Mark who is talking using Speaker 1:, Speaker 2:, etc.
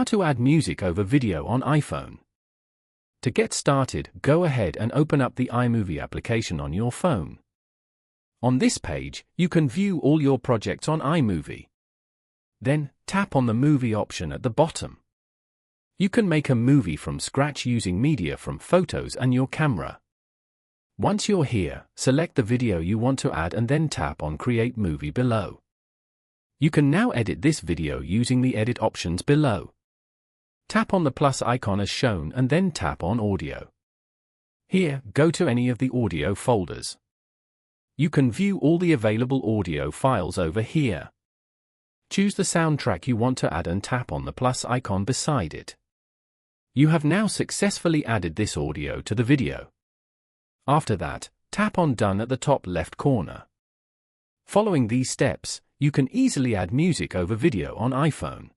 Speaker 1: How to add music over video on iPhone. To get started, go ahead and open up the iMovie application on your phone. On this page, you can view all your projects on iMovie. Then, tap on the movie option at the bottom. You can make a movie from scratch using media from photos and your camera. Once you're here, select the video you want to add and then tap on Create Movie below. You can now edit this video using the edit options below. Tap on the plus icon as shown and then tap on Audio. Here, go to any of the audio folders. You can view all the available audio files over here. Choose the soundtrack you want to add and tap on the plus icon beside it. You have now successfully added this audio to the video. After that, tap on Done at the top left corner. Following these steps, you can easily add music over video on iPhone.